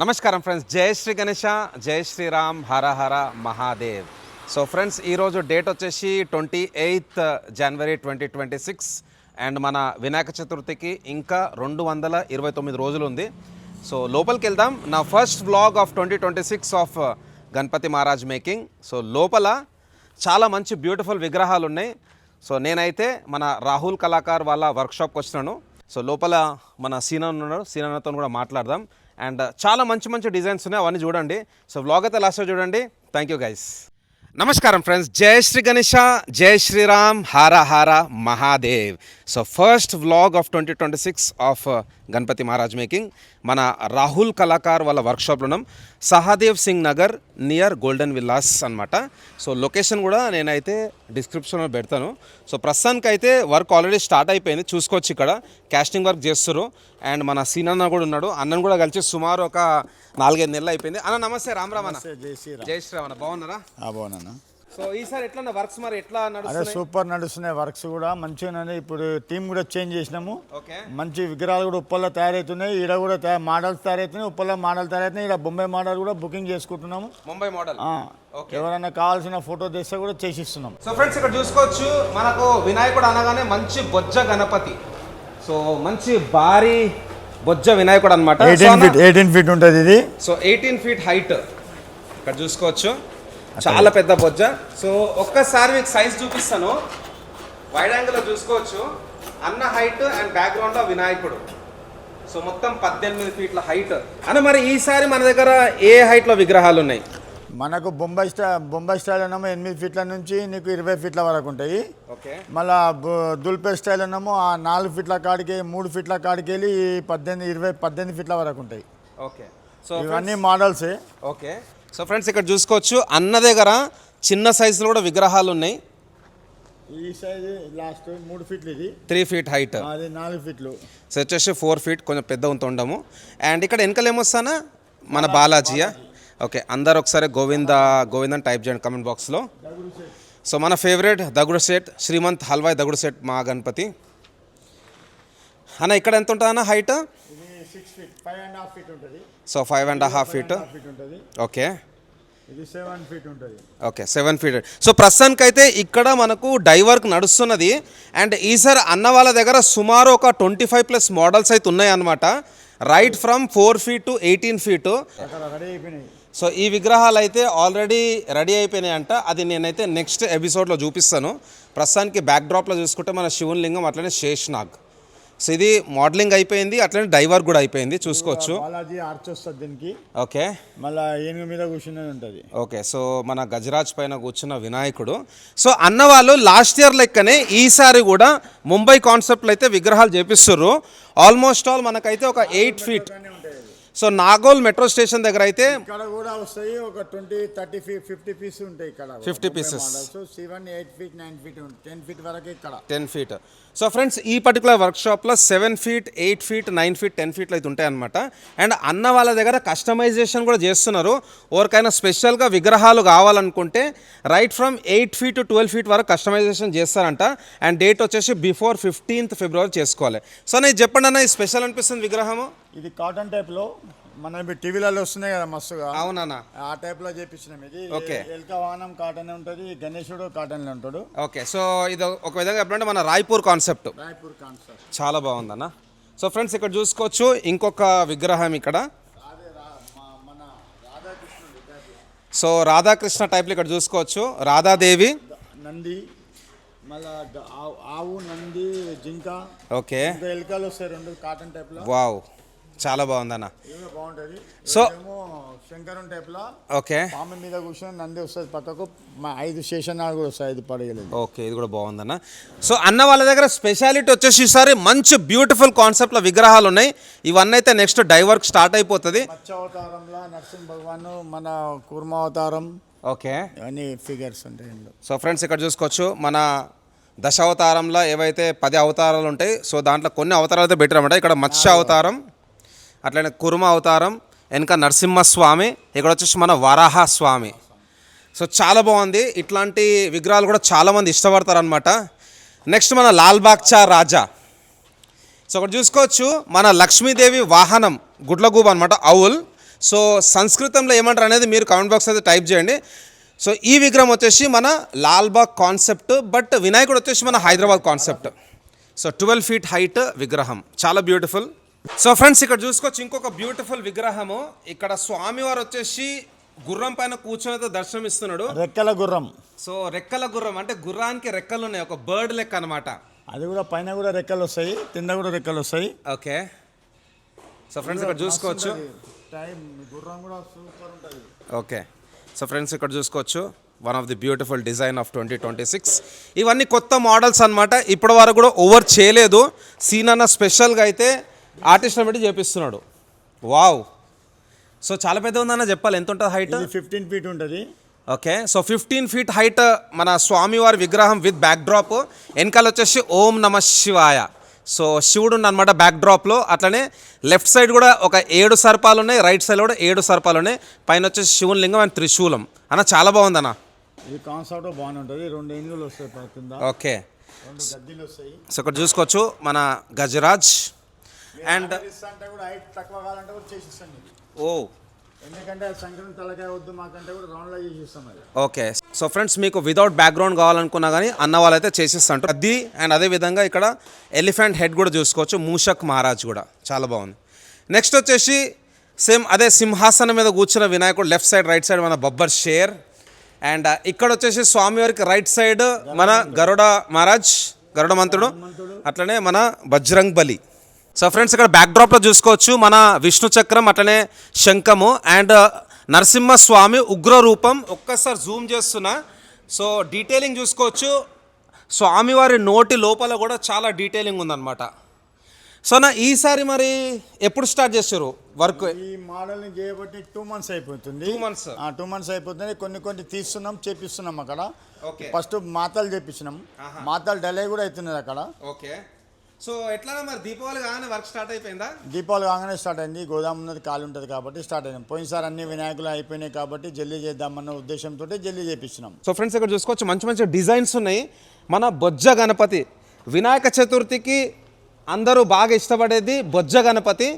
నమస్కారం ఫ్రెండ్స్, జై శ్రీ గణేష, జై శ్రీరామ్, హర హర మహాదేవ్. సో ఫ్రెండ్స్, ఈరోజు డేట్ వచ్చేసి 28 జనవరి 2026 అండ్ మన వినాయక చతుర్థికి ఇంకా 229 రోజులు ఉంది. సో లోపలికి వెళ్దాం. నా first vlog of 2026 of Ganapati Maharaj making. So లోపల చాలా మంచి బ్యూటిఫుల్ విగ్రహాలు ఉన్నాయి. సో నేనైతే మన రాహుల్ కళాకార్ వాళ్ళ వర్క్షాప్కి వచ్చినాను. సో లోపల మన సీనా ఉన్నాడు, సీనాతో కూడా మాట్లాడదాం. అండ్ చాలా మంచి మంచి డిజైన్స్ ఉన్నాయి, అవన్నీ చూడండి. సో వ్లాగ్ అయితే లాస్ట్లో చూడండి. Thank you guys. నమస్కారం ఫ్రెండ్స్, జై శ్రీ గణేష, జై Shriram, Hara Hara Mahadev. So first vlog of 2026 of Ganapati Maharaj making. మన రాహుల్ కళాకార్ వాళ్ళ వర్క్షాప్లో ఉన్నాం, Sahdev Singh Nagar near golden villas అనమాట. సో లొకేషన్ కూడా నేనైతే డిస్క్రిప్షన్లో పెడతాను. సో ప్రస్తుతానికి అయితే వర్క్ ఆల్రెడీ స్టార్ట్ అయిపోయింది, చూసుకోవచ్చు. ఇక్కడ క్యాస్టింగ్ వర్క్ చేస్తారు. అండ్ మన సీనన్న కూడా ఉన్నాడు, అన్నను కూడా కలిసి సుమారు ఒక 4-5 నెలలు అయిపోయింది. అన్న నమస్తే, రామ్ రామ్ అన్న. జై శ్రీరామ్ అన్న, బాగున్నారా? బాగున్నాను. సో ఈసారి ఎట్లా వర్క్స్ మరి ఎట్లా నడుస్తున్నాయి? సూపర్ నడుస్తున్నాయి వర్క్స్ కూడా మంచిగా. ఇప్పుడు టీం కూడా చేంజ్ చేసినాము. ఓకే, మంచి విగ్రహాలు కూడా ఉప్పల్లో తయారవుతున్నాయి. ఈడ కూడా మోడల్స్ తయారవుతున్నాయి, ఉప్పల్లో మోడల్ తయారవుతున్నాయి. ఇక్కడ బొంబాయి మోడల్ కూడా బుకింగ్ చేసుకుంటున్నాము. ముంబై మోడల్ ఎవరైనా కావాల్సిన ఫోటో తెస్తే కూడా చేసిస్తున్నాం. సో ఫ్రెండ్స్, ఇక్కడ చూసుకోవచ్చు, మనకు వినాయకుడు అనగానే మంచి బొజ్జ గణపతి. సో మంచి భారీ బొజ్జ వినాయకుడు అనమాట. 18 ఫీట్ ఉంటుంది ఇది. సో 18 ఫీట్ హైట్ ఇక్కడ చూసుకోవచ్చు, చాలా పెద్ద బొజ్జ. సో ఒక్కసారి మీకు సైజ్ చూపిస్తాను. వైడ్ యాంగిల్లో చూసుకోవచ్చు, అన్న హైట్ అండ్ బ్యాక్గ్రౌండ్లో వినాయకుడు. సో మొత్తం 18 ఫీట్ల హైట్ అని. మరి ఈసారి మన దగ్గర ఏ హైట్లో విగ్రహాలు ఉన్నాయి? మనకు బొంబాయి స్టైల్ అన్నామో 8 ఫీట్ల నుంచి నీకు 20 ఫీట్ల వరకు ఉంటాయి. ఓకే, మళ్ళా దుల్పే స్టైల్ అన్నామో ఆ 4 ఫీట్ల కాడికి 3 ఫీట్ల కాడికి వెళ్ళి 18 ఫీట్ల వరకు ఉంటాయి. ఓకే, సో ఇవన్నీ మోడల్సే. ఓకే, సో ఫ్రెండ్స్ ఇక్కడ చూసుకోవచ్చు, అన్న దగ్గర చిన్న సైజులో కూడా విగ్రహాలు ఉన్నాయి. ఈ సైజు లాస్ట్ 3 ఫీట్లు, ఇది 3 ఫీట్ హైట్, అది 4 ఫీట్లు. సో వచ్చేసి 4 ఫీట్, కొంచెం పెద్ద ఉండము. అండ్ ఇక్కడ వెనకలు ఏమొస్తానా మన బాలాజీయా. ఓకే, అందరు ఒకసారి గోవిందన్ టైప్ చేయండి కామెంట్ బాక్స్లో. సో మన ఫేవరెట్ దగుడు సెట్, శ్రీమంత్ హల్వాయ్ దగుడు సెట్ మా గణపతి అన్న. ఇక్కడ ఎంత ఉంటుంది అన్న హైట్? 6 ఫీట్, 5.5 ఫీట్ ఉంటుంది. So 5.5 feet. ఓకే, ఇది 7 ఫీట్ ఉంటుంది. Okay, 7 feet. సో ప్రస్తుతానికైతే ఇక్కడ మనకు డై వర్క్ నడుస్తున్నది. అండ్ ఈసారి అన్న వాళ్ళ దగ్గర సుమారు ఒక 25+ మోడల్స్ అయితే ఉన్నాయి అన్నమాట. Right from 4 feet to 18 feet. So ఈ విగ్రహాలు అయితే ఆల్రెడీ రెడీ అయిపోయినాయి అంట. అది నేనైతే నెక్స్ట్ ఎపిసోడ్లో చూపిస్తాను. ప్రస్తుతానికి బ్యాక్ డ్రాప్లో చూసుకుంటే మన శివుని లింగం, అట్లనే శేష్నాగ్. సో ఇది మోడలింగ్ అయిపోయింది, అట్లనే డైవర్ కూడా అయిపోయింది, చూసుకోవచ్చు. బాలాజీ ఆర్చ్ వస్తుంది దీనికి. ఓకే, మళ్ళీ ఏనుగు మీద కూర్చున్నది ఉంటుంది. ఓకే, సో మన గజరాజ్ పైన కూర్చున్న వినాయకుడు. సో అన్న వాళ్ళు లాస్ట్ ఇయర్ లెక్కనే ఈసారి కూడా ముంబై కాన్సెప్ట్లో అయితే విగ్రహాలు చేపిస్తుర్రు. ఆల్మోస్ట్ ఆల్ మనకైతే ఒక 8 feet. So Nagole metro station దగ్గర అయితే ఇక్కడ కూడా వస్తాయి ఒక 20, 30, 50 పీస్ ఉంటాయి ఇక్కడ. 50 pieces. 7, 8 ఫీట్, 9 ఫీట్, 10 ఫీట్ వరకు ఇక్కడ. 10 ఫీట్. సో ఫ్రెండ్స్, ఈ పర్టికులర్ వర్క్షాప్లో 7 ఫీట్, 8 ఫీట్, 9 ఫీట్, 10 ఫీట్లు అయితే ఉంటాయి అనమాట. అండ్ అన్న వాళ్ళ దగ్గర కస్టమైజేషన్ కూడా చేస్తున్నారు. ఎవరికైనా స్పెషల్గా విగ్రహాలు కావాలనుకుంటే right from 8 feet to 12 feet వరకు కస్టమైజేషన్ చేస్తారంట. అండ్ డేట్ వచ్చేసి బిఫోర్ 15th ఫిబ్రవరి చేసుకోవాలి. సో నేను చెప్పండి అన్న, ఈ స్పెషల్ అనిపిస్తుంది విగ్రహము. ఇది కాటన్ టైప్లో మన టీవీలలో వస్తున్నాయి కదా మస్తుగా. అవునా, ఆ టైప్లో చేపించినాం. ఇది ఓకే, ఎల్క వాహనం కాటన్ ఉంటుంది, గణేశుడు కాటన్లో ఉంటాడు. ఓకే, సో ఇది ఒక విధంగా చెప్పాలంటే మన రాయ్పూర్ కాన్సెప్ట్. చాలా బాగుందన్న. సో ఫ్రెండ్స్ ఇక్కడ చూసుకోవచ్చు ఇంకొక విగ్రహం ఇక్కడ. సో రాధాకృష్ణ టైప్లో ఇక్కడ చూసుకోవచ్చు, రాధాదేవి, నంది, మళ్ళా ఆవు, నంది, జింక. ఓకే, ఎలుకలు వస్తాయి 2 కాటన్ టైప్లో. వావ్, చాలా బాగుందన్న. బాగుంటుంది. సో శంకరం టైప్లో. ఓకే, పాము మీద కూర్చొని నంది వస్తుంది పక్కకు, 5 శేషనాలు కూడా వస్తాయి, 5 పడగలేదు. ఓకే, ఇది కూడా బాగుందన్న. సో అన్న వాళ్ళ దగ్గర స్పెషాలిటీ వచ్చేసి ఈసారి మంచి బ్యూటిఫుల్ కాన్సెప్ట్లో విగ్రహాలు ఉన్నాయి. ఇవన్నీ అయితే నెక్స్ట్ డై వర్క్ స్టార్ట్ అయిపోతుంది. మత్స్య అవతారంలో నరసింహ భగవాన్, మన కూర్మ అవతారం. ఓకే, అన్ని ఫిగర్స్ ఉంటాయి. సో ఫ్రెండ్స్ ఇక్కడ చూసుకోవచ్చు, మన దశావతారంలో ఏవైతే 10 అవతారాలు ఉంటాయి, సో దాంట్లో కొన్ని అవతారాలు అయితే బెటర్ అనమాట. ఇక్కడ మత్స్య అవతారం, అట్లనే కుర్మ అవతారం, వెనక నరసింహస్వామి, ఇక్కడ వచ్చేసి మన వరాహ స్వామి. సో చాలా బాగుంది. ఇట్లాంటి విగ్రహాలు కూడా చాలామంది ఇష్టపడతారు అనమాట. నెక్స్ట్ మన లాల్బాగ్చా రాజా. సో ఒకటి చూసుకోవచ్చు, మన లక్ష్మీదేవి వాహనం గుడ్లగూబ అనమాట, అవుల్. సో సంస్కృతంలో ఏమంటారు అనేది మీరు కామెంట్ బాక్స్ అయితే టైప్ చేయండి. సో ఈ విగ్రహం వచ్చేసి మన లాల్బాగ్ కాన్సెప్ట్, బట్ వినాయకుడు వచ్చేసి మన Hyderabad concept. So 12 feet height విగ్రహం, చాలా బ్యూటిఫుల్. సో ఫ్రెండ్స్ ఇక్కడ చూసుకోవచ్చు ఇంకొక బ్యూటిఫుల్ విగ్రహము. ఇక్కడ స్వామివారు వచ్చేసి గుర్రం పైన కూర్చొని దర్శనం ఇస్తున్నాడు. రెక్కల గుర్రం. సో రెక్కల గుర్రం అంటే గుర్రానికి రెక్కలు ఉన్నాయి, ఒక బర్డ్ లెక్క అనమాట. అది కూడా పైన కూడా రెక్కలు వస్తాయి, కింద కూడా రెక్కలు వస్తాయి. ఓకే. సో ఫ్రెండ్స్ ఇక్కడ చూసుకోవచ్చు. గుర్రం కూడా సూపర్ ఉంటుంది. ఓకే. సో ఫ్రెండ్స్ ఇక్కడ చూసుకోవచ్చు one of the beautiful design of 2026. ఇవన్నీ కొత్త మోడల్స్ అనమాట, ఇప్పటి వరకు కూడా ఓవర్ చేయలేదు. సీన్ అన్న స్పెషల్గా అయితే ఆర్టిస్ట్ని పెట్టి చేపిస్తున్నాడు. వావ్. సో చాలా పెద్ద ఉందన్న, చెప్పాలి ఎంత ఉంటుంది హైట్? 15 ఫీట్ ఉంటుంది. ఓకే. సో 15 ఫీట్ హైట్ మన స్వామివారి విగ్రహం విత్ బ్యాక్ డ్రాప్. వెనకాల వచ్చేసి ఓం నమ శివాయ. సో శివుడు అనమాట బ్యాక్ డ్రాప్లో. అట్లనే లెఫ్ట్ సైడ్ కూడా ఒక 7 సర్పాలు ఉన్నాయి, రైట్ సైడ్ కూడా 7 సర్పాలు ఉన్నాయి. పైన వచ్చేసి శివుని లింగం అండ్ త్రిశూలం అన్న, చాలా బాగుంది అన్న. ఇది కాన్సెప్ట్ బాగానే ఉంటుంది. 2 ఏనుగులు వస్తాయి కింద. ఓకే. 2 గద్దీలు వస్తాయి. సో ఇక్కడ చూసుకోవచ్చు మన గజరాజ్ అండ్ అంటే కూడా హైట్ తక్కువ కావాలంటే కూడా చేసిస్తాను. ఓ, ఎందుకంటే సంక్రాంతి తలకాయ వద్దు మాకంటే కూడా రౌండ్లో చేసిస్తాం అది. ఓకే. సో ఫ్రెండ్స్ మీకు వితౌట్ బ్యాక్గ్రౌండ్ కావాలనుకున్నా కానీ అన్న వాళ్ళైతే చేసిస్తుంటారు అది. అండ్ అదేవిధంగా ఇక్కడ ఎలిఫెంట్ హెడ్ కూడా చూసుకోవచ్చు, మూషక్ మహారాజ్ కూడా చాలా బాగుంది. నెక్స్ట్ వచ్చేసి సేమ్ అదే సింహాసనం మీద కూర్చున్న వినాయకుడు, లెఫ్ట్ సైడ్ రైట్ సైడ్ మన బబ్బర్ షేర్. అండ్ ఇక్కడ వచ్చేసి స్వామివారికి రైట్ సైడ్ మన గరుడ మహారాజ్, గరుడ మంత్రుడు, అట్లనే మన బజరంగ్ బలి. సో ఫ్రెండ్స్ ఇక్కడ బ్యాక్ డ్రాప్లో చూసుకోవచ్చు మన విష్ణు చక్రం, అట్లనే శంఖము అండ్ నరసింహస్వామి ఉగ్ర రూపం. ఒక్కసారి జూమ్ చేస్తున్నా. సో డీటెయిలింగ్ చూసుకోవచ్చు, స్వామివారి నోటి లోపల కూడా చాలా డీటెయిలింగ్ ఉందన్నమాట. సో నా ఈసారి మరి ఎప్పుడు స్టార్ట్ చేశారు వర్క్? ఈ మోడల్ని చేయబట్టి 2 months అయిపోతుంది. 2 months. 2 months అయిపోతుంది. కొన్ని తీస్తున్నాం, చేపిస్తున్నాం అక్కడ. ఓకే. ఫస్ట్ మాతలు చేపించినాం, మాతలు డెలే కూడా అవుతున్నది అక్కడ. ఓకే. సో ఎట్లా మరి దీపావళి కాగానే వర్క్ స్టార్ట్ అయిపోయిందా? దీపావళి కాగానే స్టార్ట్ అయింది. గోదాం ఉన్నది ఖాళీ ఉంటుంది కాబట్టి స్టార్ట్ అయింది. పోయినసారి అన్ని వినాయకులు అయిపోయినాయి కాబట్టి జల్దీ చేద్దామన్న ఉద్దేశంతో జల్దీ చేపించినాం. సో ఫ్రెండ్స్ ఇక్కడ చూసుకోవచ్చు మంచి మంచి డిజైన్స్ ఉన్నాయి. మన బొజ్జ గణపతి, వినాయక చతుర్థికి అందరూ బాగా ఇష్టపడేది బొజ్జ గణపతి.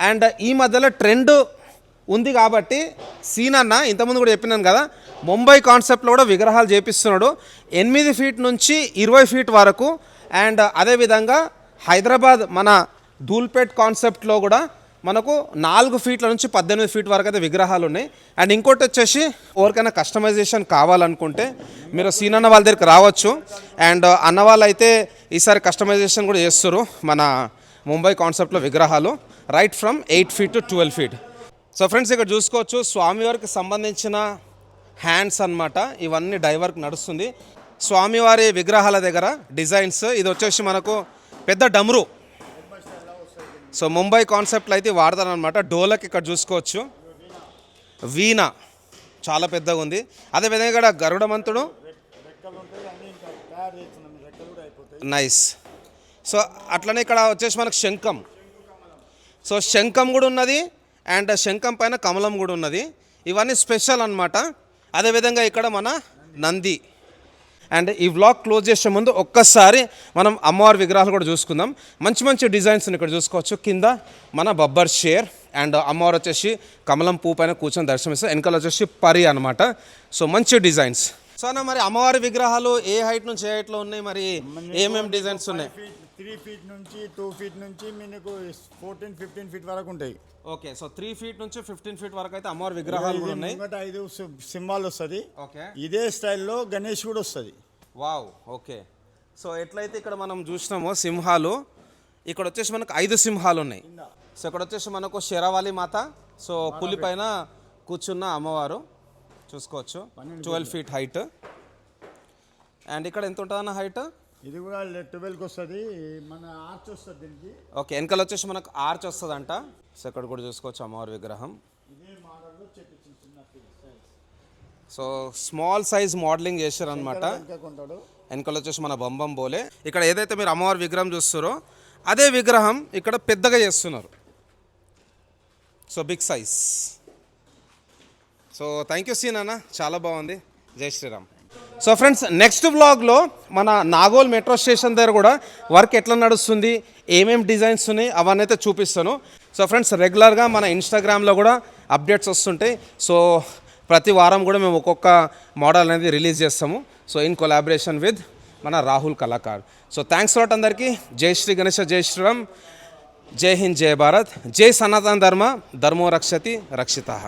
అండ్ ఈ మధ్యలో ట్రెండ్ ఉంది కాబట్టి సీన్ అన్న ఇంతకుముందు కూడా చెప్పినాను కదా, ముంబై కాన్సెప్ట్లో కూడా విగ్రహాలు చేపిస్తున్నాడు 8 ఫీట్ నుంచి 20 ఫీట్ వరకు. అండ్ అదేవిధంగా హైదరాబాద్ మన ధూల్పేట్ కాన్సెప్ట్లో కూడా మనకు 4 ఫీట్ల నుంచి 18 ఫీట్ వరకు అయితే విగ్రహాలు ఉన్నాయి. అండ్ ఇంకోటి వచ్చేసి ఎవరికైనా కస్టమైజేషన్ కావాలనుకుంటే మీరు సీన్ అన్న వాళ్ళ దగ్గరికి రావచ్చు. అండ్ అన్న వాళ్ళు అయితే ఈసారి కస్టమైజేషన్ కూడా చేస్తారు మన ముంబై కాన్సెప్ట్లో విగ్రహాలు, right from 8 feet to 12 feet. So friends ఇక్కడ చూసుకోవచ్చు స్వామివారికి సంబంధించిన హ్యాండ్స్ అన్నమాట. ఇవన్నీ డైవర్క్ నడుస్తుంది స్వామివారి విగ్రహాల దగ్గర డిజైన్స్. ఇది వచ్చేసి మనకు పెద్ద డమ్రు. సో ముంబై కాన్సెప్ట్లో అయితే వాడతారనమాట. డోలక్ ఇక్కడ చూసుకోవచ్చు, వీణ చాలా పెద్దగా ఉంది. అదేవిధంగా ఇక్కడ గరుడమంతుడు, నైస్. సో అట్లనే ఇక్కడ వచ్చేసి మనకు శంఖం. సో శంఖం కూడా ఉన్నది అండ్ శంఖం పైన కమలం కూడా ఉన్నది. ఇవన్నీ స్పెషల్ అన్నమాట. అదేవిధంగా ఇక్కడ మన నంది. అండ్ ఈ వ్లాగ్ క్లోజ్ చేసే ముందు ఒక్కసారి మనం అమ్మవారి విగ్రహాలు కూడా చూసుకుందాం. మంచి మంచి డిజైన్స్ ఇక్కడ చూసుకోవచ్చు. కింద మన బబ్బర్ షేర్ అండ్ అమ్మవారు వచ్చేసి కమలం పువ్వు పైన కూర్చొని దర్శనమిస్తారు. వెనకాల వచ్చేసి పరి అనమాట. సో మంచి డిజైన్స్. సో అన్న మరి అమ్మవారి విగ్రహాలు ఏ హైట్ నుంచి ఏ హైట్లో ఉన్నాయి, మరి ఏమేమి డిజైన్స్ ఉన్నాయి? 3 ఫీట్ నుంచి 2 ఫీట్ నుంచి మీకు 14-15 ఫీట్ వరకు ఉంటాయి. ఓకే. సో 3 ఫీట్ నుంచి 15 ఫీట్ వరకు అయితే అమ్మవారి విగ్రహాలు కూడా ఉన్నాయి. 5 సింబాల్ వస్తుంది. ఓకే. ఇదే స్టైల్లో గణేష్ కూడా వస్తుంది. వావ్. ఓకే. సో ఎట్లయితే ఇక్కడ మనం చూసినామో సింహాలు, ఇక్కడ వచ్చేసి మనకు 5 సింహాలు ఉన్నాయి. సో ఇక్కడ వచ్చేసి మనకు శరవాలి మాత, సో పులి పైన కూర్చున్న అమ్మవారు చూసుకోవచ్చు. 12 ఫీట్ హైట్. అండ్ ఇక్కడ ఎంత ఉంటుందన్న హైట్? ఇది కూడా 12కి వస్తుంది. మన ఆర్చ్ వస్తుంది దీనికి. ఓకే. వెనకాల వచ్చేసి మనకు ఆర్చ్ వస్తుందంట. సో ఇక్కడ కూడా చూసుకోవచ్చు అమ్మవారి విగ్రహం. సో స్మాల్ సైజ్ మోడలింగ్ చేశారనమాట. వెనకాల వచ్చేసి మన బంబం బోలే. ఇక్కడ ఏదైతే మీరు అమ్మవారి విగ్రహం చూస్తారో అదే విగ్రహం ఇక్కడ పెద్దగా చేస్తున్నారు. So big size. So thank you సీన్ అన్న, చాలా బాగుంది. జై శ్రీరామ్. సో ఫ్రెండ్స్ నెక్స్ట్ వ్లాగ్లో మన నాగోల్ మెట్రో స్టేషన్ దగ్గర కూడా వర్క్ ఎట్లా నడుస్తుంది, ఏమేమి డిజైన్స్ ఉన్నాయి అవన్నీ అయితే చూపిస్తాను. సో ఫ్రెండ్స్ రెగ్యులర్గా మన ఇన్స్టాగ్రామ్లో కూడా అప్డేట్స్ వస్తుంటాయి. సో ప్రతి వారం కూడా మేము ఒక్కొక్క మోడల్ అనేది రిలీజ్ చేస్తాము. సో ఇన్ కొలాబరేషన్ విత్ మన Rahul Kalakar. So thanks lot అందరికీ. జై శ్రీ గణేష, జై శ్రీరామ్, జై హింద్, జై భారత్, జై సనాతన ధర్మ, ధర్మో రక్షతి రక్షితః.